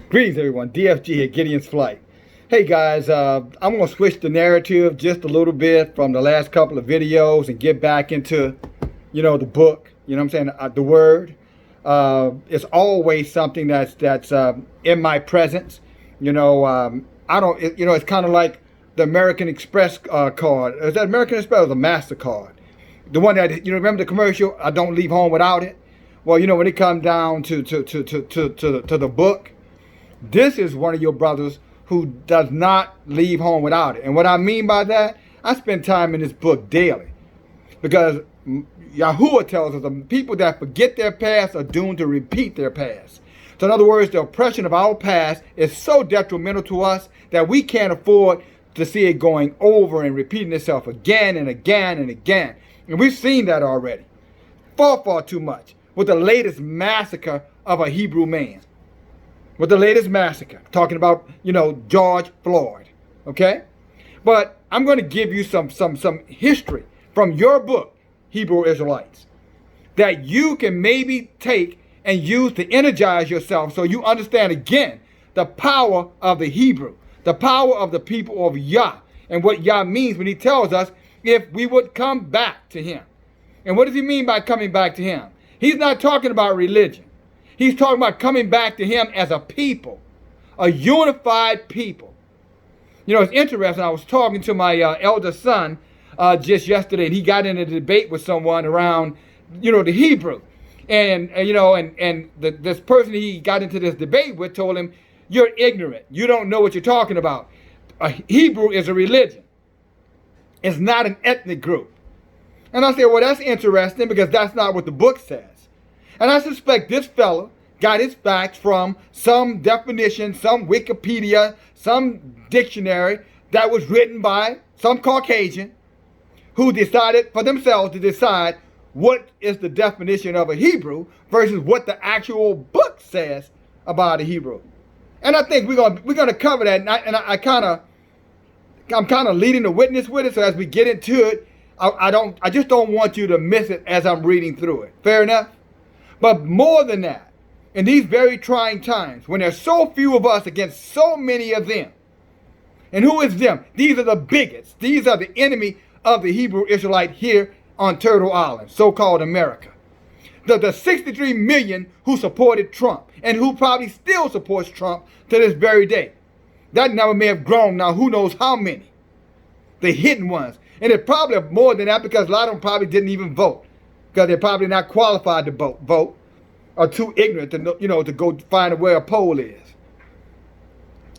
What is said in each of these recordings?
Greetings, everyone. DFG at Gideon's Flight. Hey, guys, I'm going to switch the narrative just a little bit from the last couple of videos and get back into, the book, what I'm saying, the Word. It's always something that's in my presence. It's kind of like the American Express card. Is that American Express or the MasterCard? The one that, remember the commercial, I don't leave home without it? Well, when it comes down to the book, this is one of your brothers who does not leave home without it. And what I mean by that, I spend time in this book daily. Because Yahuwah tells us the people that forget their past are doomed to repeat their past. So in other words, the oppression of our past is so detrimental to us that we can't afford to see it going over and repeating itself again and again and again. And we've seen that already. Far too much with the latest massacre of a Hebrew man. With the latest massacre, talking about, George Floyd, okay? But I'm going to give you some history from your book, Hebrew Israelites, that you can maybe take and use to energize yourself so you understand again the power of the Hebrew, the power of the people of Yah, and what Yah means when he tells us if we would come back to him. And what does he mean by coming back to him? He's not talking about religion. He's talking about coming back to him as a people, a unified people. It's interesting. I was talking to my elder son just yesterday, and he got in a debate with someone around, the Hebrew. And this person he got into this debate with told him, "You're ignorant. You don't know what you're talking about. Hebrew is a religion. It's not an ethnic group." And I said, well, that's interesting because that's not what the book says. And I suspect this fella got his facts from some definition, some Wikipedia, some dictionary that was written by some Caucasian who decided for themselves to decide what is the definition of a Hebrew versus what the actual book says about a Hebrew. And I think we're gonna cover that. And I'm kind of leading the witness with it. So as we get into it, I just don't want you to miss it as I'm reading through it. Fair enough? But more than that, in these very trying times, when there's so few of us against so many of them, and who is them? These are the bigots. These are the enemy of the Hebrew Israelite here on Turtle Island, so-called America. The 63 million who supported Trump, and who probably still supports Trump to this very day. That number may have grown now, who knows how many. The hidden ones. And it's probably more than that because a lot of them probably didn't even vote. Because they're probably not qualified to vote, or too ignorant to know, to go find where a poll is.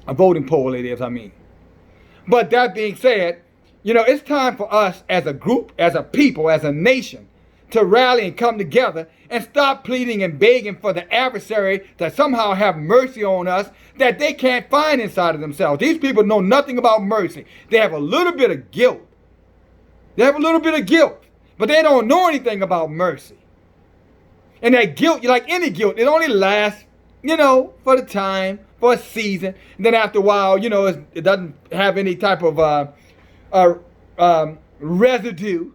A voting poll it is, I mean. But that being said, it's time for us as a group, as a people, as a nation, to rally and come together and stop pleading and begging for the adversary to somehow have mercy on us that they can't find inside of themselves. These people know nothing about mercy. They have a little bit of guilt. But they don't know anything about mercy. And that guilt, like any guilt, it only lasts, for the time, for a season. And then after a while, it doesn't have any type of residue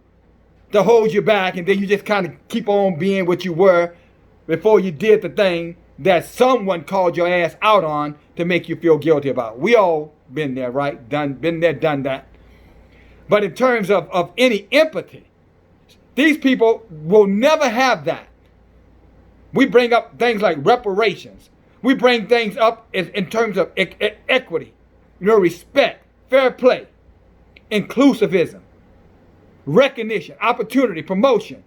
to hold you back. And then you just kind of keep on being what you were before you did the thing that someone called your ass out on to make you feel guilty about. We all been there, right? Been there, done that. But in terms of any empathy, these people will never have that. We bring up things like reparations. We bring things up in terms of equity, respect, fair play, inclusivism, recognition, opportunity, promotion.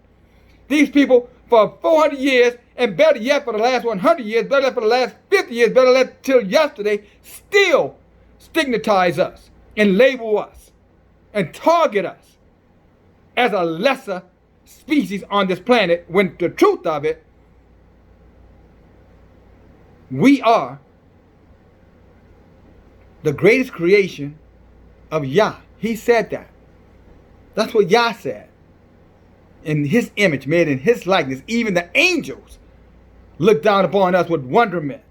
These people for 400 years, and better yet for the last 100 years, better yet for the last 50 years, better yet till yesterday, still stigmatize us and label us and target us as a lesser species on this planet, when the truth of it, we are the greatest creation of Yah. He said that. That's what Yah said. In his image, made in his likeness, even the angels look down upon us with wonderment.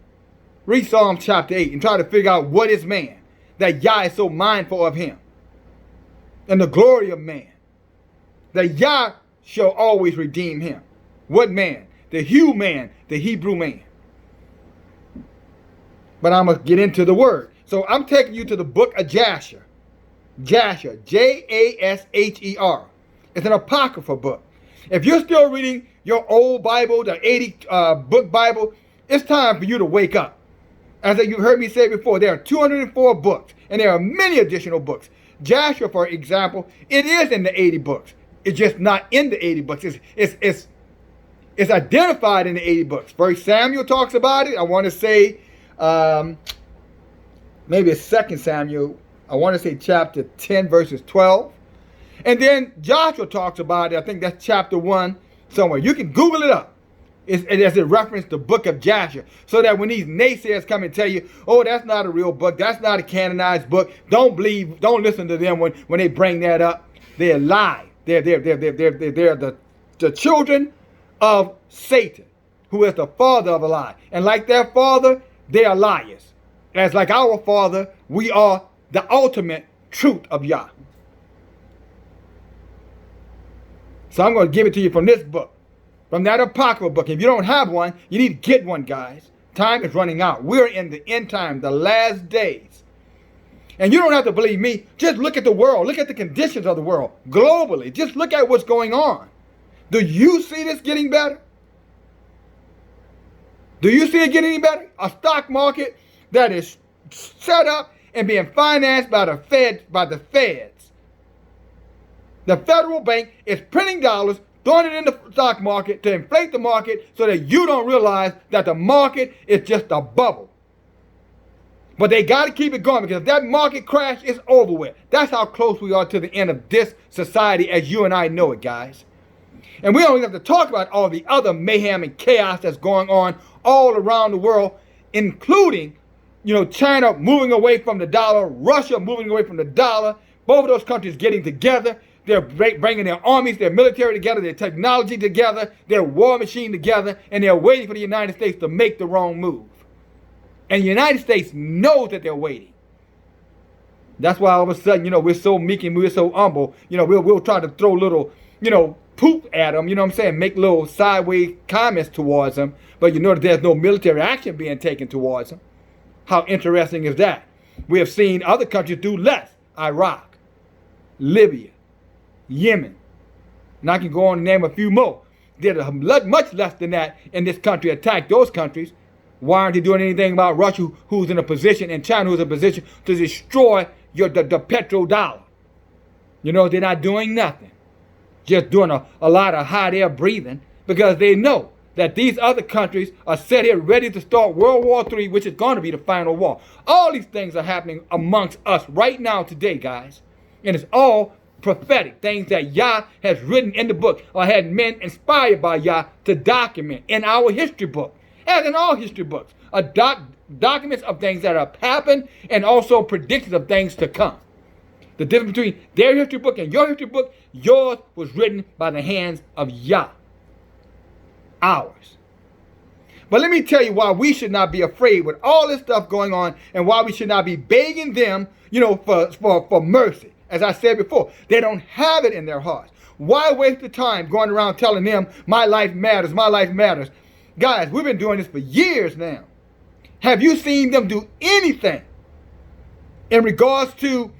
Read Psalm chapter 8 and try to figure out what is man, that Yah is so mindful of him. And the glory of man, that Yah shall always redeem him. What man? The Hebrew man. But I'm going to get into the word. So I'm taking you to the book of Jasher. Jasher, Jasher. It's an apocryphal book. If you're still reading your old Bible, the 80 book Bible, it's time for you to wake up. As you've heard me say before, there are 204 books, and there are many additional books. Jasher, for example, it is in the 80 books. It's just not in the 80 books. It's identified in the 80 books. First Samuel talks about it. I want to say, maybe it's 2 Samuel. I want to say chapter 10, verses 12. And then Joshua talks about it. I think that's chapter 1 somewhere. You can Google it up. As it referenced the book of Jasher. So that when these naysayers come and tell you, oh, that's not a real book. That's not a canonized book. Don't listen to them when they bring that up. They're lying. They're the children of Satan, who is the father of a lie. And like their father, they are liars. As like our father, we are the ultimate truth of Yah. So I'm going to give it to you from this book, from that apocryphal book. If you don't have one, you need to get one, guys. Time is running out. We're in the end time, the last days. And you don't have to believe me. Just look at the world. Look at the conditions of the world globally. Just look at what's going on. Do you see this getting better? Do you see it getting any better? A stock market that is set up and being financed by the feds. The federal bank is printing dollars, throwing it in the stock market to inflate the market so that you don't realize that the market is just a bubble. But they got to keep it going, because if that market crash is over with. That's how close we are to the end of this society as you and I know it, guys. And we don't even have to talk about all the other mayhem and chaos that's going on all around the world, including, China moving away from the dollar, Russia moving away from the dollar, both of those countries getting together. They're bringing their armies, their military together, their technology together, their war machine together, and they're waiting for the United States to make the wrong move. And the United States knows that they're waiting. That's why all of a sudden, we're so meek and we're so humble. We'll try to throw little, poop at them, make little sideways comments towards them. But that there's no military action being taken towards them. How interesting is that? We have seen other countries do less. Iraq, Libya, Yemen, and I can go on and name a few more. Did much less than that in this country, attack those countries. Why aren't they doing anything about Russia, who's in a position, and China, who's in a position to destroy the petrodollar? They're not doing nothing. Just doing a lot of hot air breathing, because they know that these other countries are set here ready to start World War III, which is going to be the final war. All these things are happening amongst us right now today, guys. And it's all prophetic, things that Yah has written in the book, or had men inspired by Yah to document in our history book, as in all history books, documents of things that have happened and also predictions of things to come. The difference between their history book and your history book, yours was written by the hands of Yah. Ours. But let me tell you why we should not be afraid with all this stuff going on, and why we should not be begging them, for mercy. As I said before, they don't have it in their hearts. Why waste the time going around telling them, my life matters, my life matters? Guys, we've been doing this for years now. Have you seen them do anything in regards to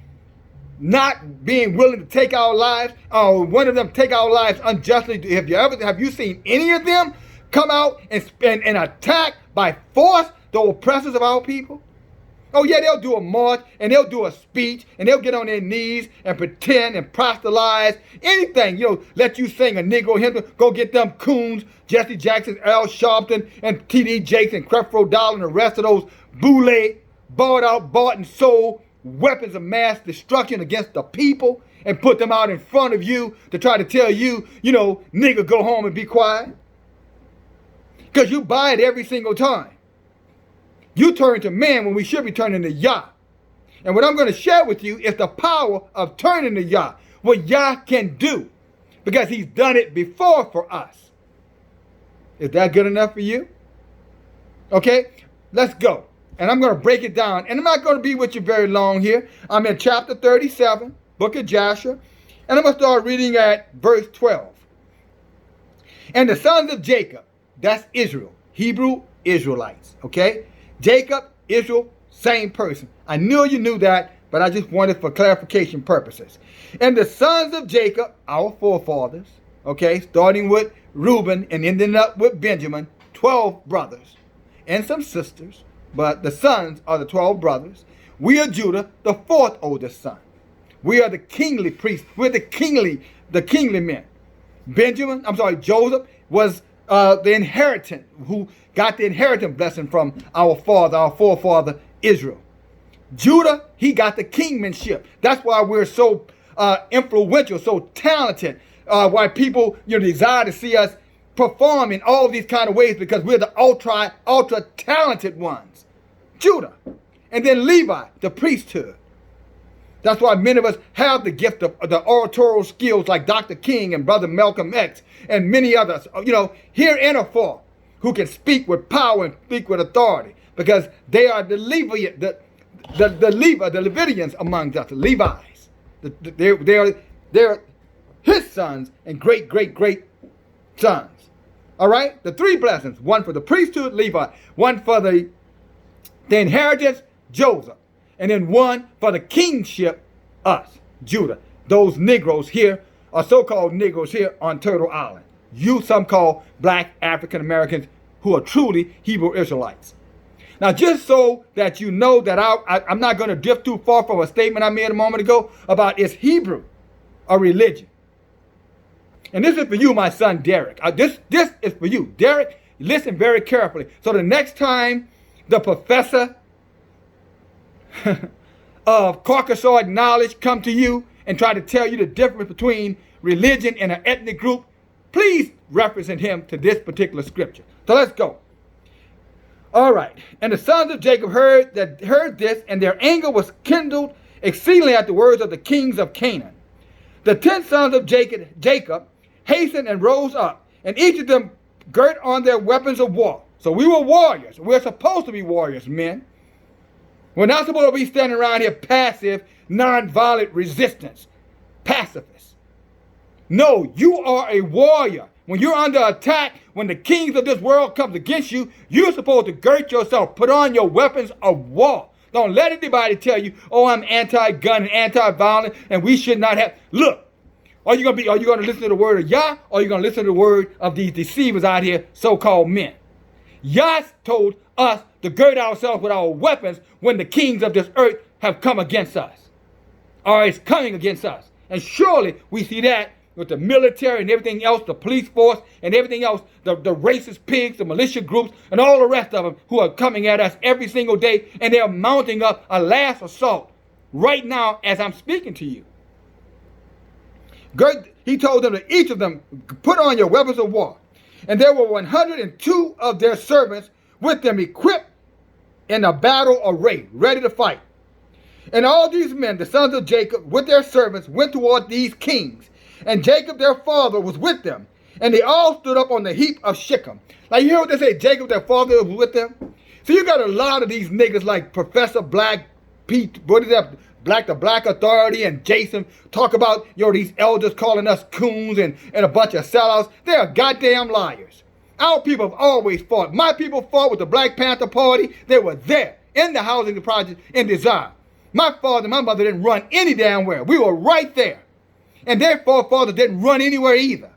not being willing to take our lives, or one of them take our lives unjustly? Have you seen any of them come out and attack by force the oppressors of our people? Oh yeah, they'll do a march, and they'll do a speech, and they'll get on their knees and pretend and proselytize anything. Let you sing a Negro hymn, go get them coons, Jesse Jackson, Al Sharpton, and T.D. Jakes, and Creflo Dollar, and the rest of those boule, bought and sold weapons of mass destruction against the people, and put them out in front of you to try to tell you, nigga, go home and be quiet. Because you buy it every single time. You turn to man when we should be turning to Yah. And what I'm going to share with you is the power of turning to Yah. What Yah can do. Because he's done it before for us. Is that good enough for you? Okay, let's go. And I'm going to break it down. And I'm not going to be with you very long here. I'm in chapter 37, book of Jasher. And I'm going to start reading at verse 12. And the sons of Jacob, that's Israel, Hebrew Israelites, okay? Jacob Israel, same person. I knew you knew that, but I just wanted for clarification purposes. And the sons of Jacob, our forefathers, okay, starting with Reuben and ending up with Benjamin, 12 brothers and some sisters, but the sons are the 12 brothers. We are Judah, the fourth oldest son. We are the kingly priests. We're the kingly men. Joseph was the inheritant, who got the inheritance blessing from our forefather Israel. Judah, he got the kingmanship. That's why we're so influential, so talented. Why people desire to see us perform in all these kind of ways, because we're the ultra talented ones. Judah. And then Levi, the priesthood. That's why many of us have the gift of the oratorial skills, like Dr. King and Brother Malcolm X and many others, here and afar, who can speak with power and speak with authority, because they are the Levitians among us, the Levites. They're his sons and great sons. All right? The three blessings, one for the priesthood, Levi, one for the inheritance, Joseph, and then one for the kingship, us, Judah. Those Negroes here are so-called Negroes here on Turtle Island. Some call black African Americans who are truly Hebrew Israelites. Now, just so that you know that I'm not going to drift too far from a statement I made a moment ago about is Hebrew a religion? And this is for you, my son Derek. This is for you. Derek, listen very carefully. So the next time the professor of Caucasoid knowledge come to you and try to tell you the difference between religion and an ethnic group, please reference him to this particular scripture. So let's go. All right. And the sons of Jacob heard this, and their anger was kindled exceedingly at the words of the kings of Canaan. The 10 sons of Jacob hastened and rose up, and each of them girt on their weapons of war. So we were warriors. We're supposed to be warriors, men. We're not supposed to be standing around here passive, non-violent resistance, pacifists. No, you are a warrior. When you're under attack, when the kings of this world comes against you, you're supposed to gird yourself, put on your weapons of war. Don't let anybody tell you, oh, I'm anti-gun and anti-violent, and we should not have. Look, are you going to listen to the word of Yah, or are you going to listen to the word of these deceivers out here, so-called men? Yah told us to gird ourselves with our weapons when the kings of this earth have come against us, or is coming against us. And surely we see that with the military and everything else, the police force and everything else, the racist pigs, the militia groups, and all the rest of them who are coming at us every single day, and they're mounting up a last assault right now as I'm speaking to you. He told them that each of them put on your weapons of war. And there were 102 of their servants with them equipped in a battle array, ready to fight. And all these men, the sons of Jacob, with their servants, went toward these kings. And Jacob, their father, was with them. And they all stood up on the heap of Shechem. Like, you hear what they say? Jacob, their father, was with them. So you got a lot of these niggas like Professor Black, Pete, what is that? The Black Authority, and Jason talk about, these elders calling us coons and a bunch of sellouts. They are goddamn liars. Our people have always fought. My people fought with the Black Panther Party. They were there in the housing project in Desire. My father and my mother didn't run any damn where. We were right there. And their forefathers didn't run anywhere either.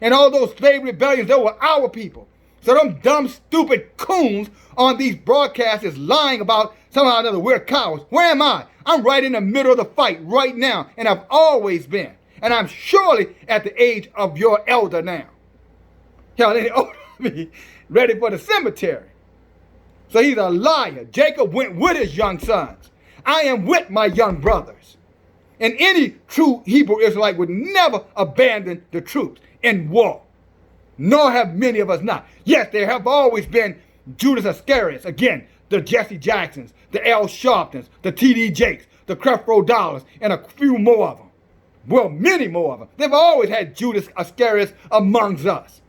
And all those slave rebellions, they were our people. So them dumb, stupid coons on these broadcasts is lying about somehow or another we're cowards. Where am I? I'm right in the middle of the fight right now. And I've always been. And I'm surely at the age of your elder now. Hell, they older than me, ready for the cemetery. So he's a liar. Jacob went with his young sons. I am with my young brothers. And any true Hebrew Israelite would never abandon the troops in war. Nor have many of us not. Yes, there have always been Judas Iscariot, again, the Jesse Jacksons, the L. Sharptons, the T.D. Jakes, the Creflo Dollars, and a few more of them. Well, many more of them. They've always had Judas Iscariot amongst us.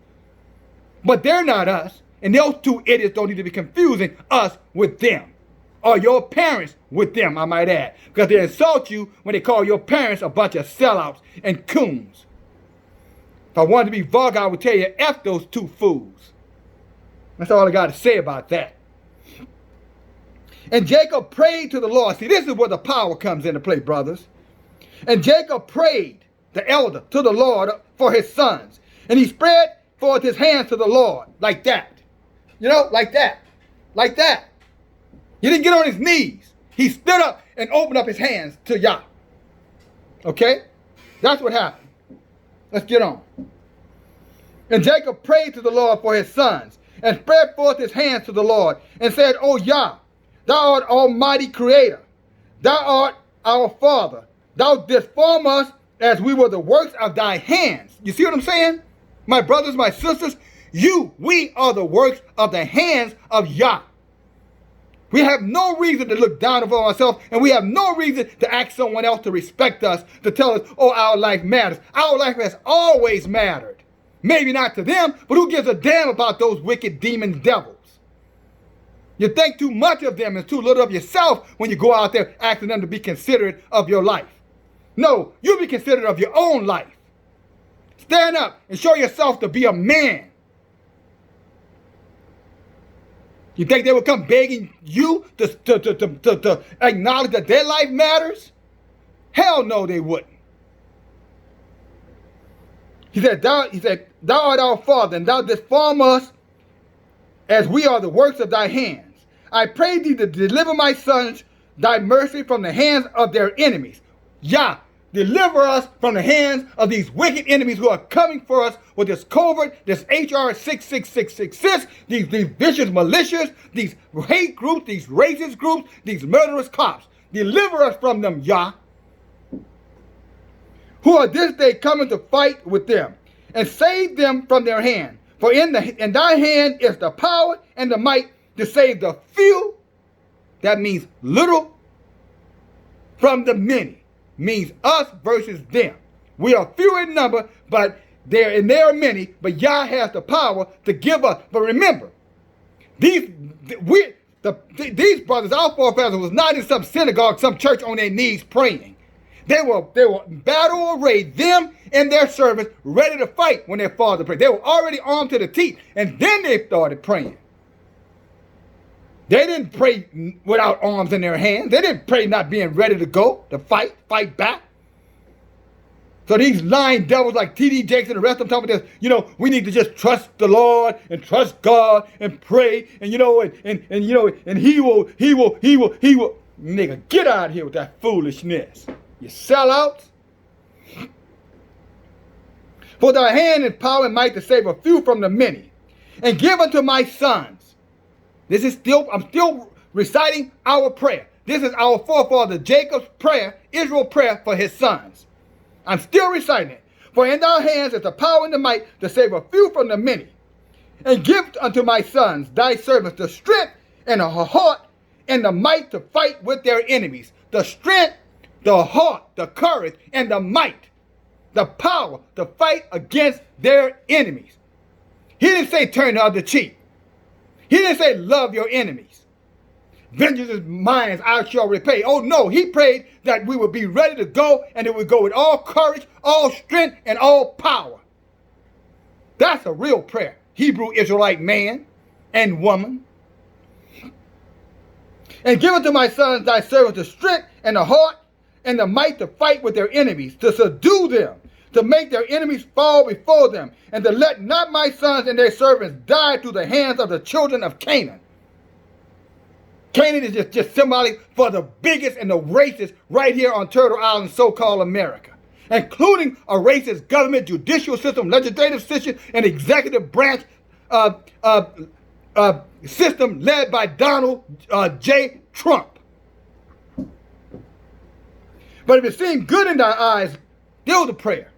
But they're not us. And those two idiots don't need to be confusing us with them. Or your parents with them, I might add. Because they insult you when they call your parents a bunch of sellouts and coons. If I wanted to be vulgar, I would tell you, F those two fools. That's all I got to say about that. And Jacob prayed to the Lord. See, this is where the power comes into play, brothers. And Jacob prayed, the elder, to the Lord for his sons. And he spread forth his hands to the Lord, like that. You know, like that. Like that. He didn't get on his knees. He stood up and opened up his hands to Yah. Okay? That's what happened. Let's get on. And Jacob prayed to the Lord for his sons, and spread forth his hands to the Lord, and said, O Yah, thou art almighty creator. Thou art our Father. Thou didst form us as we were the works of thy hands. You see what I'm saying? My brothers, my sisters, we are the works of the hands of Yah. We have no reason to look down upon ourselves, and we have no reason to ask someone else to respect us, to tell us, oh, our life matters. Our life has always mattered. Maybe not to them, but who gives a damn about those wicked demon devils? You think too much of them and too little of yourself when you go out there asking them to be considerate of your life. No, you be considerate of your own life. Stand up and show yourself to be a man. You think they will come begging you to acknowledge that their life matters? Hell no, they wouldn't. He said, thou art our Father, and thou didst form us as we are the works of thy hands. I pray thee to deliver my sons thy mercy from the hands of their enemies. Yah, deliver us from the hands of these wicked enemies who are coming for us with this covert, this HR 66666, these vicious militias, these hate groups, these racist groups, these murderous cops. Deliver us from them, Yah, who are this day coming to fight with them, and save them from their hand. For in thy hand is the power and the might to save the few, that means little, from the many. Means us versus them. We are few in number, but there are many, but Yah has the power to give us. But remember, these brothers, our forefathers, was not in some synagogue, some church on their knees praying. They were battle arrayed, them and their servants, ready to fight when their father prayed. They were already armed to the teeth, and then they started praying. They didn't pray without arms in their hands. They didn't pray not being ready to go, to fight back. So these lying devils like T.D. Jakes and the rest of them talking about this, we need to just trust the Lord and trust God and pray, and and he will. Nigga, get out of here with that foolishness. You sellouts. For thy hand and power and might to save a few from the many, and give unto my sons. I'm still reciting our prayer. This is our forefather Jacob's prayer, Israel's prayer for his sons. I'm still reciting it. For in thy hands is the power and the might to save a few from the many. And give unto my sons, thy servants, the strength and the heart and the might to fight with their enemies. The strength, the heart, the courage, and the might. The power to fight against their enemies. He didn't say turn the other cheek. He didn't say love your enemies. Vengeance is mine, I shall repay. Oh no, he prayed that we would be ready to go, and it would go with all courage, all strength, and all power. That's a real prayer. Hebrew Israelite man and woman. And give unto my sons thy servants the strength and the heart and the might to fight with their enemies, to subdue them, to make their enemies fall before them, and to let not my sons and their servants die through the hands of the children of Canaan. Canaan is just symbolic for the biggest and the racist right here on Turtle Island, so-called America, including a racist government, judicial system, legislative system, and executive branch system led by Donald J. Trump. But if it seemed good in thy eyes, deal the prayer.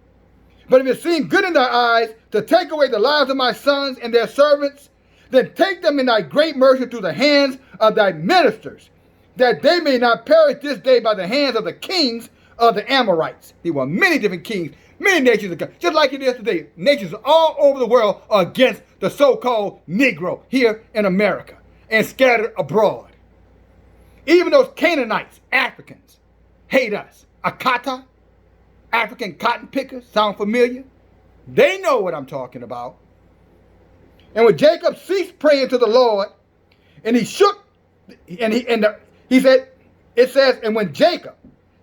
But if it seemed good in thy eyes to take away the lives of my sons and their servants, then take them in thy great mercy through the hands of thy ministers, that they may not perish this day by the hands of the kings of the Amorites. There were many different kings, many nations, just like it is today. Nations all over the world are against the so-called Negro here in America and scattered abroad. Even those Canaanites, Africans, hate us. Akata, African cotton pickers, sound familiar? They know what I'm talking about. And when Jacob ceased praying to the Lord, and he shook he said, it says, and when Jacob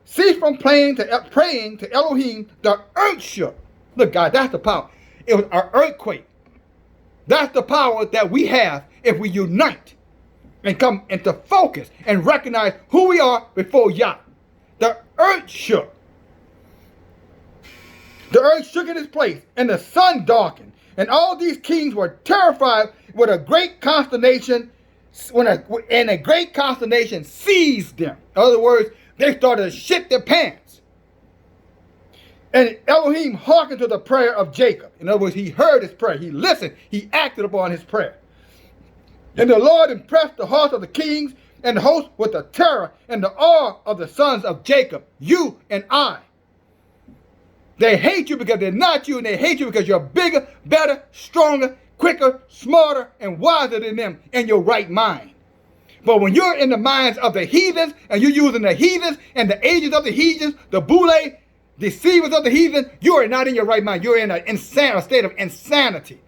ceased from praying to Elohim, the earth shook. Look, God, that's the power. It was an earthquake. That's the power that we have if we unite and come into focus and recognize who we are before Yah. The earth shook. The earth shook in its place, and the sun darkened, and all these kings were terrified with a great consternation, and a great consternation seized them. In other words, they started to shit their pants. And Elohim hearkened to the prayer of Jacob. In other words, he heard his prayer. He listened. He acted upon his prayer. And the Lord impressed the hearts of the kings and the host with the terror and the awe of the sons of Jacob, you and I. They hate you because they're not you, and they hate you because you're bigger, better, stronger, quicker, smarter, and wiser than them in your right mind. But when you're in the minds of the heathens, and you're using the heathens and the agents of the heathens, the boule, deceivers of the heathen, you are not in your right mind. You're in a state of insanity.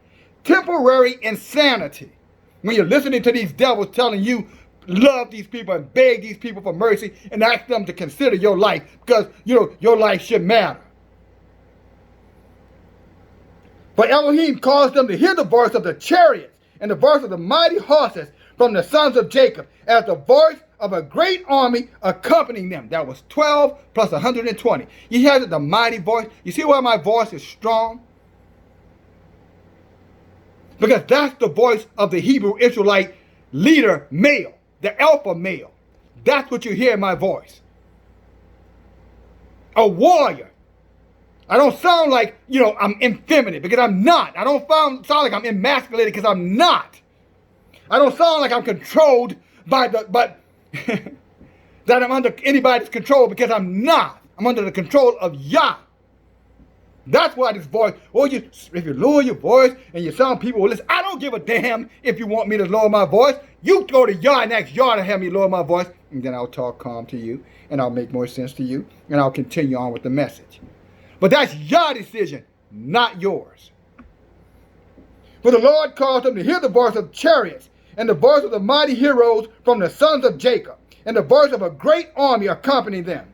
Temporary insanity. When you're listening to these devils telling you, love these people and beg these people for mercy and ask them to consider your life because, your life should matter. But Elohim caused them to hear the voice of the chariots and the voice of the mighty horses from the sons of Jacob as the voice of a great army accompanying them. That was 12 plus 120. You hear the mighty voice? You see why my voice is strong? Because that's the voice of the Hebrew Israelite leader male, the alpha male. That's what you hear in my voice. A warrior. I don't sound like, I'm effeminate because I'm not. I don't sound like I'm emasculated because I'm not. I don't sound like I'm controlled that I'm under anybody's control because I'm not. I'm under the control of Yah. That's why this voice, if you lower your voice and you sound people will listen, I don't give a damn if you want me to lower my voice. You go to Yah and ask Yah to have me lower my voice, and then I'll talk calm to you, and I'll make more sense to you, and I'll continue on with the message. But that's Yah's decision, not yours. For the Lord caused them to hear the voice of chariots and the voice of the mighty heroes from the sons of Jacob, and the voice of a great army accompanying them.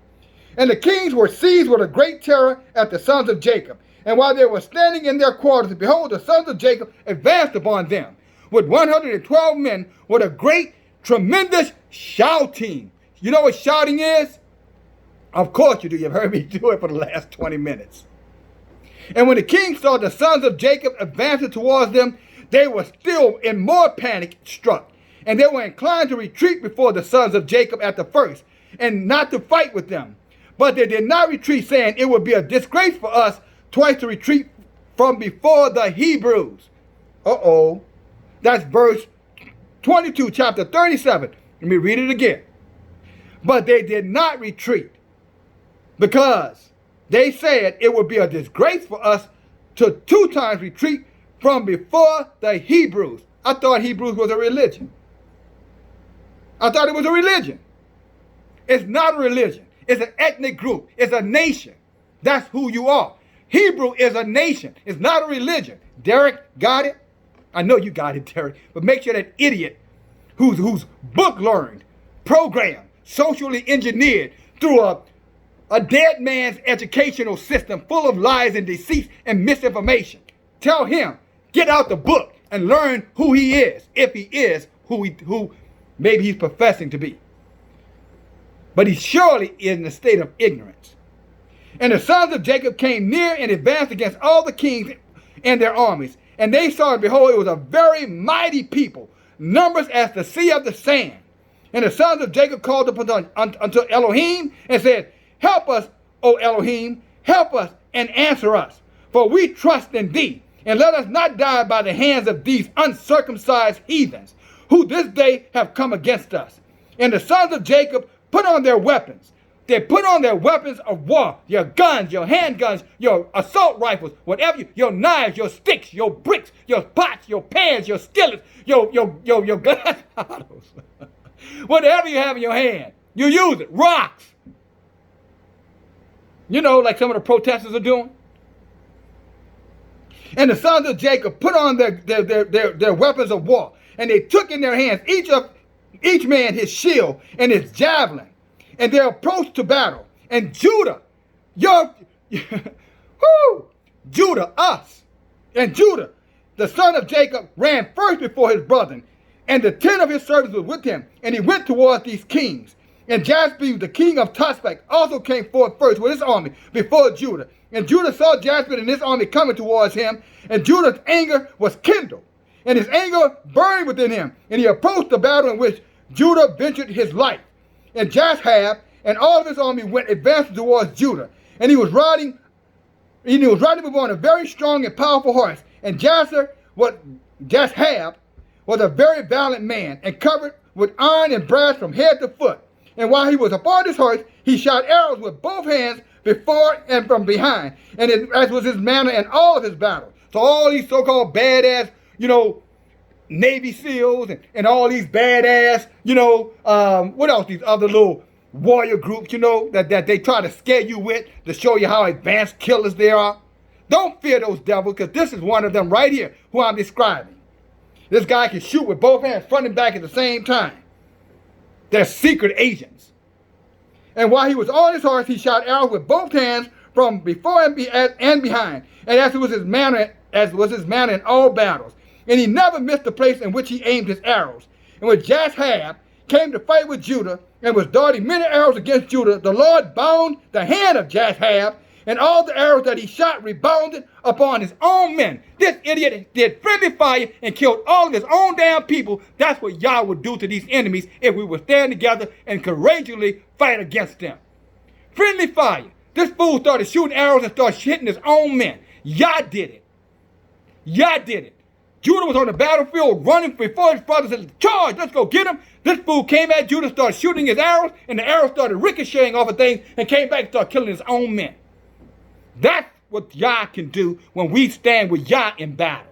And the kings were seized with a great terror at the sons of Jacob. And while they were standing in their quarters, behold, the sons of Jacob advanced upon them with 112 men with a great, tremendous shouting. You know what shouting is? Of course you do. You've heard me do it for the last 20 minutes. And when the king saw the sons of Jacob advancing towards them, they were still in more panic struck. And they were inclined to retreat before the sons of Jacob at the first, and not to fight with them. But they did not retreat, saying, it would be a disgrace for us twice to retreat from before the Hebrews. That's verse 22, chapter 37. Let me read it again. But they did not retreat, because they said it would be a disgrace for us to 2 times retreat from before the Hebrews. I thought Hebrews was a religion. I thought it was a religion. It's not a religion. It's an ethnic group. It's a nation. That's who you are. Hebrew is a nation. It's not a religion. Derek, got it? I know you got it, Derek. But make sure that idiot who's book learned, programmed, socially engineered through a dead man's educational system full of lies and deceit and misinformation. Tell him, get out the book and learn who he is, if he is who maybe he's professing to be. But he surely is in a state of ignorance. And the sons of Jacob came near and advanced against all the kings and their armies. And they saw, and behold, it was a very mighty people, numbers as the sea of the sand. And the sons of Jacob called upon unto Elohim and said, help us, O Elohim, help us and answer us. For we trust in thee, and let us not die by the hands of these uncircumcised heathens, who this day have come against us. And the sons of Jacob put on their weapons. They put on their weapons of war, your guns, your handguns, your assault rifles, whatever, your knives, your sticks, your bricks, your pots, your pans, your skillets, your gun bottles. Whatever you have in your hand, you use it. Rocks. Like some of the protesters are doing. And the sons of Jacob put on their weapons of war, and they took in their hands each of each man his shield and his javelin, and they approached to battle. And Judah, Judah, us, and Judah, the son of Jacob, ran first before his brethren, and the 10 of his servants were with him, and he went towards these kings. And Jaspis, the king of Tospec, also came forth first with his army before Judah. And Judah saw Jaspis and his army coming towards him, and Judah's anger was kindled, and his anger burned within him. And he approached the battle in which Judah ventured his life. And Jashab and all of his army went advancing towards Judah. And he was riding upon a very strong and powerful horse. And Jashab was a very valiant man, and covered with iron and brass from head to foot. And while he was upon his horse, he shot arrows with both hands before and from behind, and as was his manner in all of his battles. So all these so-called badass, Navy SEALs and all these badass, what else? These other little warrior groups, that they try to scare you with to show you how advanced killers they are. Don't fear those devils, because this is one of them right here who I'm describing. This guy can shoot with both hands, front and back at the same time. They're secret agents. And while he was on his horse, he shot arrows with both hands from before and behind, and as was his manner in all battles. And he never missed the place in which he aimed his arrows. And when Jashab came to fight with Judah, and was darting many arrows against Judah, the Lord bound the hand of Jashab, and all the arrows that he shot rebounded upon his own men. This idiot did friendly fire and killed all of his own damn people. That's what Yah would do to these enemies if we would stand together and courageously fight against them. Friendly fire. This fool started shooting arrows and started hitting his own men. Yah did it. Yah did it. Judah was on the battlefield running before his brothers said, charge, let's go get him. This fool came at Judah, started shooting his arrows, and the arrows started ricocheting off of things and came back and started killing his own men. That's what Yah can do when we stand with Yah in battle.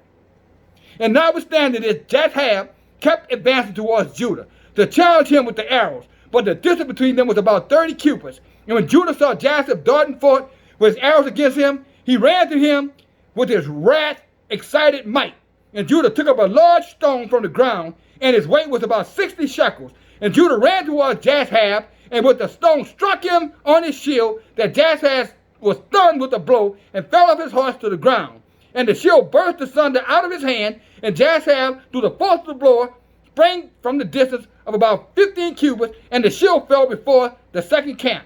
And notwithstanding this, Jashab kept advancing towards Judah to challenge him with the arrows, but the distance between them was about 30 cubits. And when Judah saw Jashab darting forth with his arrows against him, he ran to him with his wrath-excited might. And Judah took up a large stone from the ground, and his weight was about 60 shekels. And Judah ran towards Jashab, and with the stone struck him on his shield, that Jashab was stunned with a blow and fell off his horse to the ground. And the shield burst asunder out of his hand, and Jashab, through the force of the blow, sprang from the distance of about 15 cubits, and the shield fell before the second camp.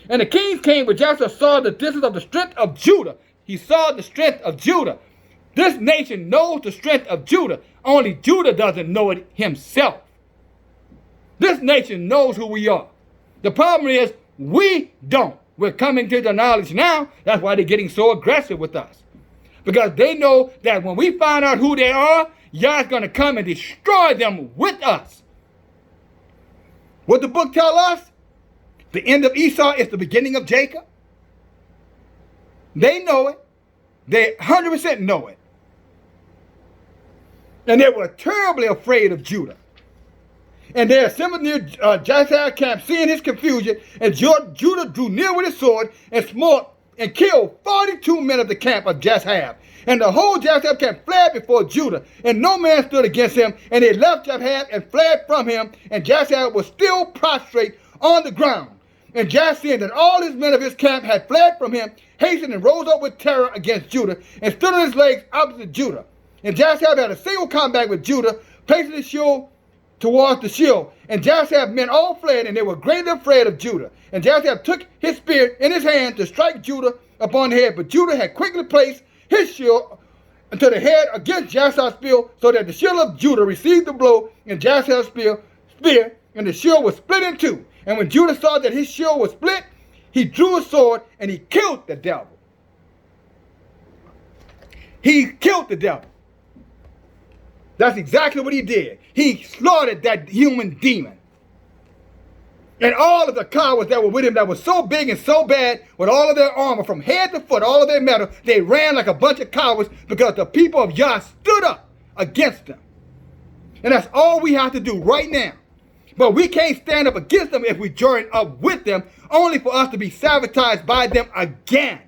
And the kings came, but Joshua saw the distance of the strength of Judah. He saw the strength of Judah. This nation knows the strength of Judah. Only Judah doesn't know it himself. This nation knows who we are. The problem is we don't. We're coming to the knowledge now. That's why they're getting so aggressive with us. Because they know that when we find out who they are, Yah's going to come and destroy them with us. What the book tell us? The end of Esau is the beginning of Jacob. They know it. They 100% know it. And they were terribly afraid of Judah. And they assembled near Jashab's camp, seeing his confusion, and Judah drew near with his sword and smote and killed 42 men of the camp of Jashab. And the whole Jashab camp fled before Judah, and no man stood against him. And they left Jashab and fled from him, and Jashab was still prostrate on the ground. And Jashab, seeing that all his men of his camp had fled from him, hastened and rose up with terror against Judah, and stood on his legs opposite Judah. And Jashab had a single combat with Judah, placing his shield towards the shield. And Jashab's men all fled, and they were greatly afraid of Judah. And Jashab took his spear in his hand to strike Judah upon the head. But Judah had quickly placed his shield to the head against Jashab's spear, so that the shield of Judah received the blow in Jashab's spear, and the shield was split in two. And when Judah saw that his shield was split, he drew a sword and he killed the devil. He killed the devil. That's exactly what he did. He slaughtered that human demon. And all of the cowards that were with him that was so big and so bad, with all of their armor from head to foot, all of their metal, they ran like a bunch of cowards because the people of Yah stood up against them. And that's all we have to do right now. But we can't stand up against them if we join up with them, only for us to be sabotaged by them again.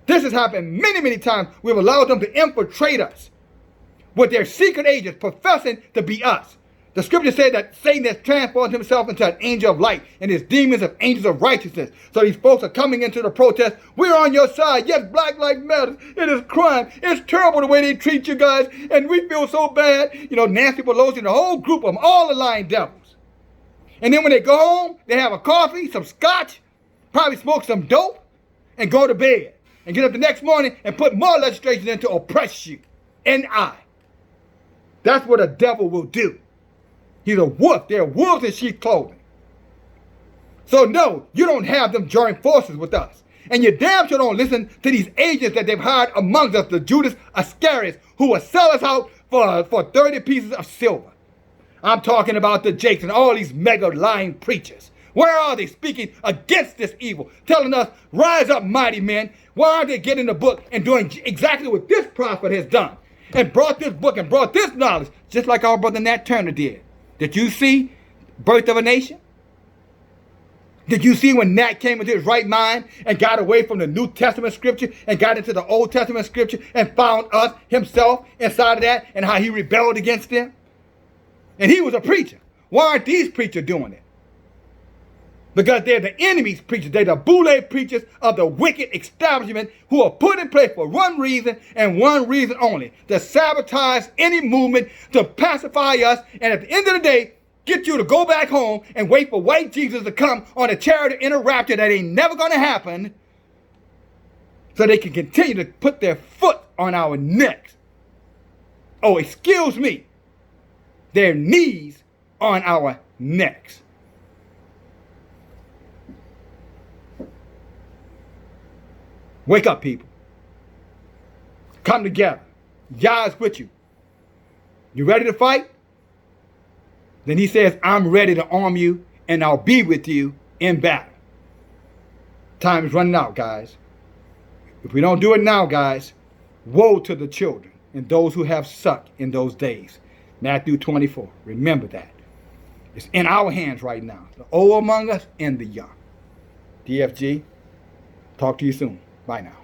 This has happened many, many times. We've allowed them to infiltrate us with their secret agents professing to be us. The scripture said that Satan has transformed himself into an angel of light and his demons of angels of righteousness. So these folks are coming into the protest. We're on your side. Yes, Black Lives Matter. It is crime. It's terrible the way they treat you guys. And we feel so bad. You know, Nancy Pelosi and the whole group of them, all the lying devils. And then when they go home, they have a coffee, some scotch, probably smoke some dope, and go to bed. And get up the next morning and put more legislation in to oppress you. And I. That's what a devil will do. He's a wolf. They're wolves in sheep clothing. So no, you don't have them join forces with us. And you damn sure don't listen to these agents that they've hired amongst us, the Judas Iscariot, who will sell us out for 30 pieces of silver. I'm talking about the Jakes and all these mega lying preachers. Where are they speaking against this evil? Telling us, rise up, mighty men. Why aren't they getting the book and doing exactly what this prophet has done? And brought this book and brought this knowledge, just like our brother Nat Turner did. Did you see Birth of a Nation? Did you see when Nat came into his right mind and got away from the New Testament scripture and got into the Old Testament scripture and found us, himself, inside of that and how he rebelled against them? And he was a preacher. Why aren't these preachers doing it? Because they're the enemy's preachers. They're the boule preachers of the wicked establishment who are put in place for one reason and one reason only. To sabotage any movement, to pacify us, and at the end of the day, get you to go back home and wait for white Jesus to come on a chariot in a rapture that ain't never going to happen, so they can continue to put their foot on our necks. Oh, excuse me. Their knees on our necks. Wake up, people. Come together. Yah is with you. You ready to fight? Then he says, I'm ready to arm you and I'll be with you in battle. Time is running out, guys. If we don't do it now, guys, woe to the children and those who have sucked in those days. Matthew 24. Remember that. It's in our hands right now. The old among us and the young. DFG, talk to you soon. Bye now.